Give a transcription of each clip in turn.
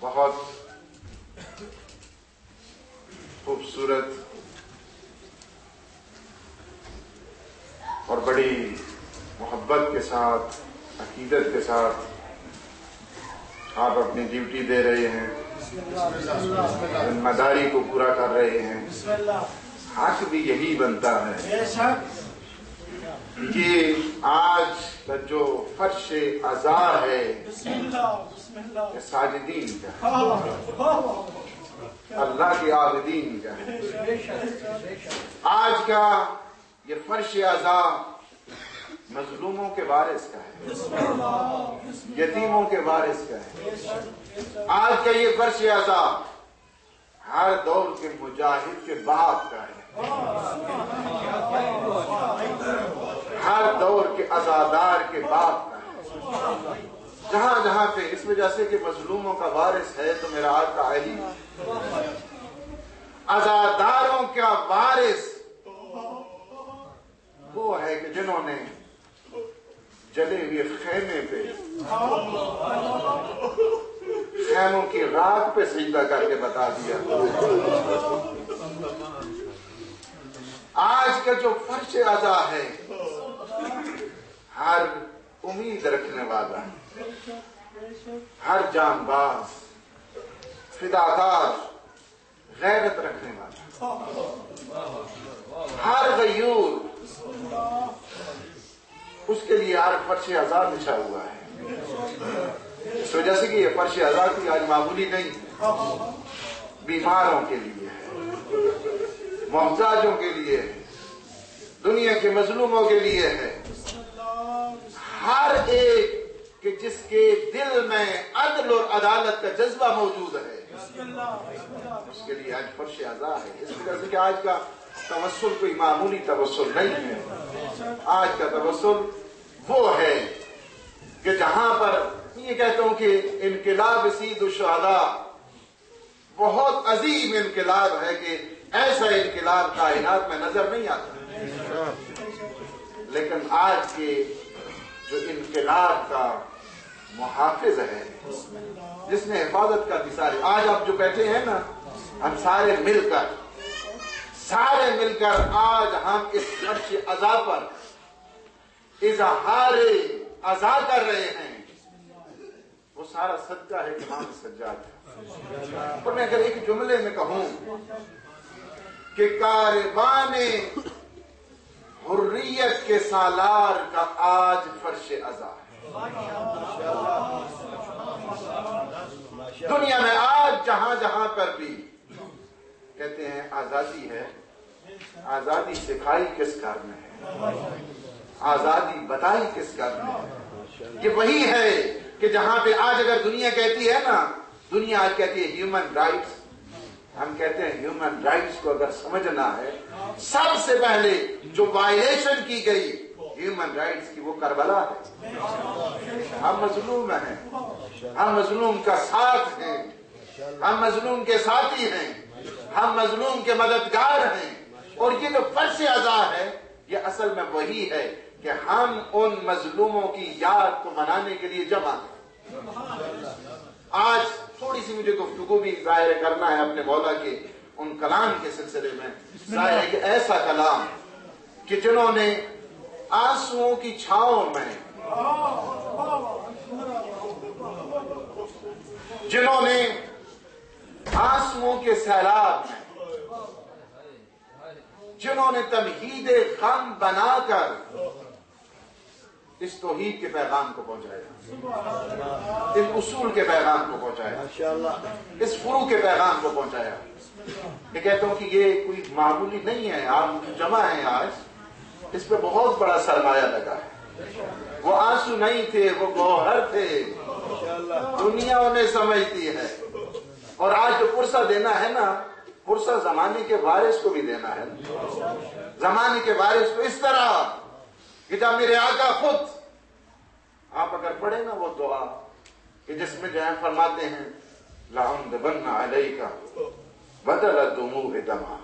بہت خوبصورت اور بڑی محبت کے ساتھ، عقیدت کے ساتھ آپ اپنی ڈیوٹی دے رہے ہیں، ذمہ داری کو پورا کر رہے ہیں۔ حق بھی یہی بنتا ہے کہ آج کا جو فرش عزا ہے یہ ساجدین کا ہے، اللہ کے عابدین کا ہے۔ آج کا یہ فرش عزا مظلوموں کے وارث کا ہے، یتیموں کے وارث کا ہے۔ آج کا یہ فرش عزا ہر دور کے مجاہد کے باپ کا ہے، ہر دور کے عزادار کے باپ کا ہے۔ جہاں جہاں پہ اس وجہ سے کہ مظلوموں کا وارث ہے تو میرا آقا علی عزاداروں کا وارث وہ ہے کہ جنہوں نے جلے ہوئے خیمے پہ خیموں کی راک پہ سجدہ کر کے بتا دیا۔ آج کا جو فرش عزا ہے ہر امید رکھنے والا، ہر جان باز، فداکار، غیرت رکھنے والا، ہر غیور، اس کے لیے ہر فرش عزا بچھا ہوا ہے۔ اس وجہ سے کہ یہ فرش عزا کی آج معمولی نہیں، بیماروں کے لیے ہے، محتاجوں کے لیے ہے، دنیا کے مظلوموں کے لیے ہے، ہر ایک کہ جس کے دل میں عدل اور عدالت کا جذبہ موجود ہے اس کے لیے آج فرش عزا ہے۔ اس وجہ سے کہ آج کا توسل کوئی معمولی توسل نہیں ہے، آج کا توسل وہ ہے کہ جہاں پر یہ کہتا ہوں کہ انقلاب سید الشہداء بہت عظیم انقلاب ہے کہ ایسا انقلاب کائنات میں نظر نہیں آتا، لیکن آج کے جو انقلاب کا محافظ ہے، جس نے حفاظت کا مثال، آج آپ جو بیٹھے ہیں نا، ہم سارے مل کر آج ہم اس فرش عزا پر اظہار عزا کر رہے ہیں، وہ سارا صدقہ ہے امام سجاد کا۔ اور میں اگر ایک جملے میں کہوں کہ کاروان حریت کے سالار کا آج فرش عزا ہے۔ دنیا میں آج جہاں جہاں پر بھی کہتے ہیں آزادی ہے، آزادی سکھائی کس کار میں ہے، آزادی بتائی کس کار میں ہے؟ یہ وہی ہے کہ جہاں پہ آج اگر دنیا کہتی ہے نا، دنیا آج کہتی ہے ہیومن رائٹس، ہم کہتے ہیں ہیومن رائٹس کو اگر سمجھنا ہے سب سے پہلے جو وائلیشن کی گئی ہیومن رائٹس کی وہ کربلا ہے۔ ہم مظلوم ہیں، ہم مظلوم کا ساتھ ہیں، ہم مظلوم کے ساتھی ہیں، ہم مظلوم کے مددگار ہیں، اور یہ جو فرش عزا ہے یہ اصل میں وہی ہے کہ ہم ان مظلوموں کی یاد کو منانے کے لیے جمع ہیں۔ آج تھوڑی سی مجھے گفتگو بھی ظاہر کرنا ہے اپنے مولا کے ان کلام کے سلسلے میں، ظاہر ہے کہ ایسا کلام کہ جنہوں نے آنسوؤں کی چھاؤں میں، جنہوں نے آنسوؤں کے سیلاب میں، جنہوں نے تمہید غم بنا کر اس توحید کے پیغام کو پہنچایا، اس اصول کے پیغام کو پہنچایا، اس فروع کے پیغام کو پہنچایا۔ میں کہتا ہوں کہ یہ کوئی معمولی نہیں ہے، آپ جمع ہیں آج، اس پہ بہت بڑا سرمایہ لگا ہے۔ وہ آنسو نہیں تھے، وہ گوہر تھے، دنیا انہیں سمجھتی ہے۔ اور آج جو پرسہ دینا ہے نا، پرسہ زمانے کے وارث کو بھی دینا ہے، زمانے کے وارث کو اس طرح کہ جب میرے آقا خود، آپ اگر پڑھیں نا وہ دعا کہ جس میں جو ہے فرماتے ہیں لَعُنْدَبَنَّ عَلَيْكَ بَدَلَ الدُّمُوعِ دَمًا،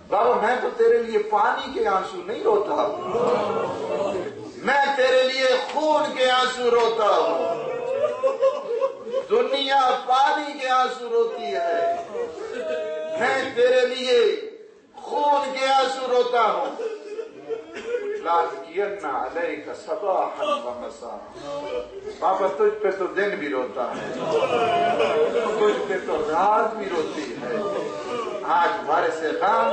بابا میں تو تیرے لیے پانی کے آنسو نہیں روتا ہوں، میں تیرے لیے خون کے آنسو روتا ہوں۔ دنیا پانی کے آنسو روتی ہے، میں تیرے لیے خون کے آنسو روتا ہوں۔ لَأَبْكِيَنَّ عَلَيْكَ صَبَاحًا وَمَسَاءً، بابا تجھ پہ تو دن بھی روتا ہے، تجھ پہ تو رات بھی روتی ہے۔ آج وارث غم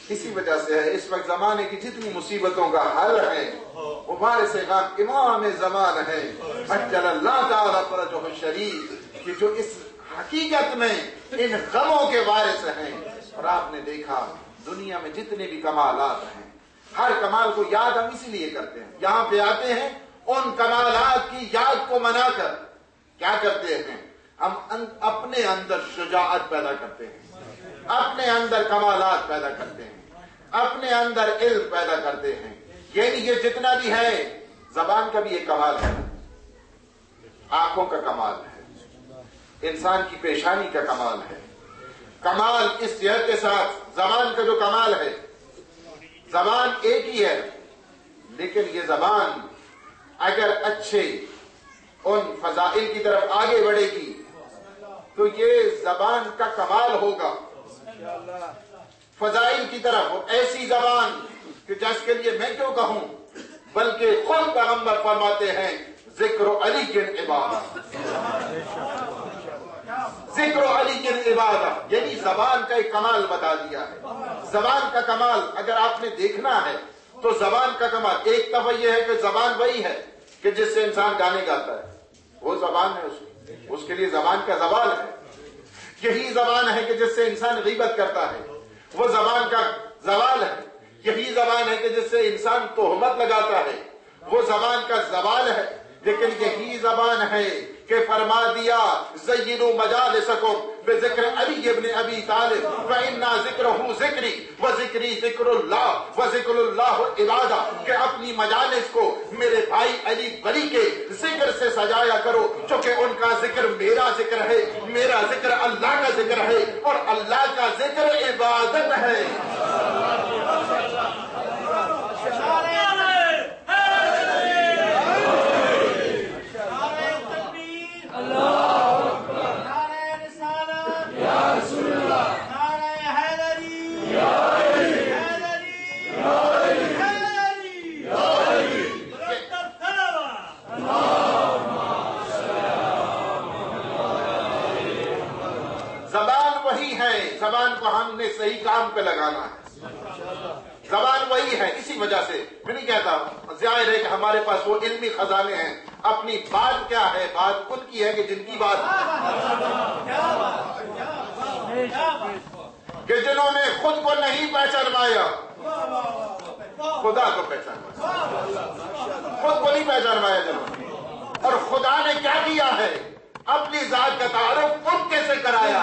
اسی وجہ سے ہے، اس وقت زمانے کی جتنی مصیبتوں کا حل ہے وہ وارث غم امام زمان ہے، عجل اللہ تعالیٰ فرجہ الشریف، کہ جو اس حقیقت میں ان غموں کے وارث ہیں۔ اور آپ نے دیکھا دنیا میں جتنے بھی کمالات ہیں، ہر کمال کو یاد ہم اسی لیے کرتے ہیں، یہاں پہ آتے ہیں ان کمالات کی یاد کو منا کر کیا کرتے ہیں، ہم اپنے اندر شجاعت پیدا کرتے ہیں، اپنے اندر کمالات پیدا کرتے ہیں، اپنے اندر علم پیدا کرتے ہیں۔ یعنی یہ جتنا بھی ہے، زبان کا بھی ایک کمال ہے، آنکھوں کا کمال ہے، انسان کی پیشانی کا کمال ہے۔ کمال اس جہت کے ساتھ زبان کا جو کمال ہے، زبان ایک ہی ہے، لیکن یہ زبان اگر اچھے ان فضائل کی طرف آگے بڑھے گی تو یہ زبان کا کمال ہوگا۔ فضائل کی طرف ایسی زبان کہ جس کے لیے میں کیوں کہوں، بلکہ خود پیغمبر فرماتے ہیں ذکر علی کی عبادت، ذکر علی کی عبادت، یعنی زبان کا ایک کمال بتا دیا ہے۔ زبان کا کمال اگر آپ نے دیکھنا ہے تو زبان کا کمال ایک طرف یہ ہے کہ زبان وہی ہے کہ جس سے انسان گانے گاتا ہے، وہ زبان ہے، اس کے لیے زبان کا زوال ہے۔ یہی زبان ہے کہ جس سے انسان غیبت کرتا ہے، وہ زبان کا زوال ہے۔ یہی زبان ہے کہ جس سے انسان تہمت لگاتا ہے، وہ زبان کا زوال ہے۔ لیکن یہی زبان ہے کہ فرما دیا زینوا مجالسکم بذکر علی ابن ابی طالب فإنا ذکرہ ذکری وذکری ذکر اللہ وذکر اللہ عبادہ، کہ اپنی مجالس کو میرے بھائی علی ولی کے ذکر سے سجایا کرو، چونکہ ان کا ذکر میرا ذکر ہے، میرا ذکر اللہ کا ذکر ہے، اور اللہ کا ذکر عبادت ہے۔ زبان کو ہم نے صحیح کام پہ لگانا ہے، زبان وہی ہے۔ اسی وجہ سے میں نہیں کہتا، ظاہر ہے کہ ہمارے پاس وہ علمی خزانے ہیں، اپنی بات کیا ہے، بات ان کی ہے کہ جن کی بات کہ جنہوں نے خود کو نہیں پہچانوایا، خدا کو پہچانوایا، خود کو نہیں پہچانوایا جنہوں نے، اور خدا نے کیا کیا ہے، اپنی ذات کا تعارف ان کے سے کرایا،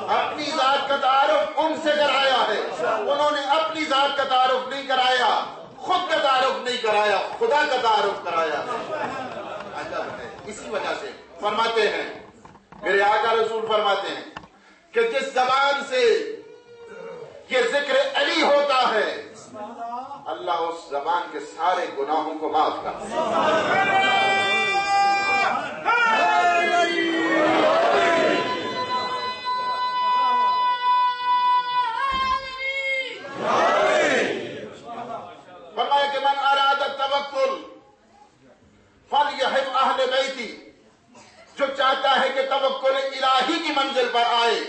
اپنی ذات کا تعارف ان سے کرایا ہے۔ انہوں نے اپنی ذات کا تعارف نہیں کرایا، خود کا تعارف نہیں کرایا، خدا کا تعارف کرایا ہے۔ عجب ہے۔ اسی وجہ سے فرماتے ہیں، میرے آقا رسول فرماتے ہیں کہ جس زبان سے یہ ذکر علی ہوتا ہے، اللہ اس زبان کے سارے گناہوں کو معاف کرتا ہے۔ فرمایا کہ من اراد التوکل فلیحب اہل بیتی، جو چاہتا ہے کہ توکل الہی کی منزل پر آئے،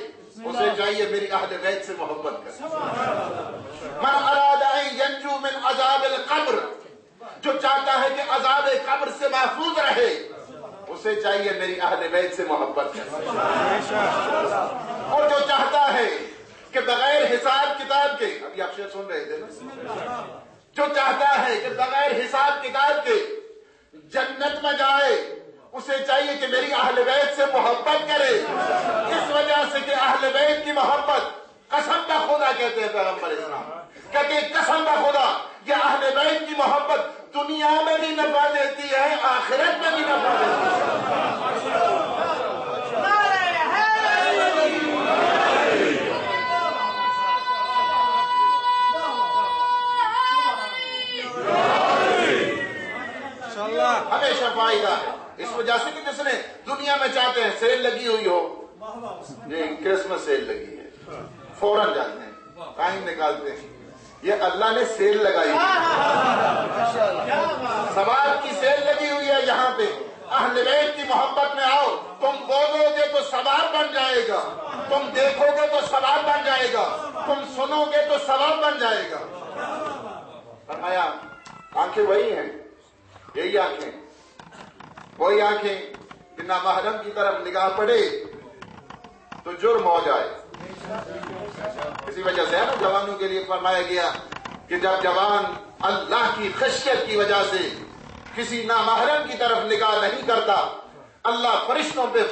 اسے چاہیے میری اہل بیت سے محبت کرے۔ من اراد ان ینجو من عذاب القبر، جو چاہتا ہے کہ عذاب قبر سے محفوظ رہے، اسے چاہیے میری اہل بیت سے محبت کرے۔ اور جو چاہتا ہے کہ بغیر حساب کتاب کے، ابھی آپ شعر سن رہے تھے نا، جو چاہتا ہے کہ بغیر حساب کتاب کے جنت میں جائے، اسے چاہیے کہ میری اہل بیت سے محبت کرے۔ اس وجہ سے کہ اہل بیت کی محبت قسم کا خدا کہتے ہیں پیغمبر اسلام، کہتے ہیں قسم کا خدا، یہ اہل بیت کی محبت دنیا میں بھی نفع دیتی ہے، آخرت میں بھی نفع دیتی ہے۔ ہمیں شفاعی ایسے کہ جس نے دنیا میں چاہتے ہیں سیل لگی ہوئی ہو، یہ کرسمس سیل لگی ہے، فوراً جاتے ہیں، ٹائم نکالتے ہیں. یہ اللہ نے سیل لگائی ہے، ثواب کی سیل لگی ہوئی ہے یہاں پہ. اہل بیت کی محبت میں آؤ، تم بولو گے تو ثواب بن جائے گا، تم دیکھو گے تو ثواب بن جائے گا، تم سنو گے تو ثواب بن جائے گا. فرمایا آنکھیں وہی ہیں، یہی آنکھیں، وہی آنکھیں کہ نامحرم کی طرف نگاہ پڑے تو جرم ہو جائے. اسی وجہ سے ہے نا جوانوں کے لیے فرمایا گیا کہ جب جوان اللہ کی خشیت کی وجہ سے کسی نامحرم کی طرف نگاہ نہیں کرتا، اللہ فرشتوں پہ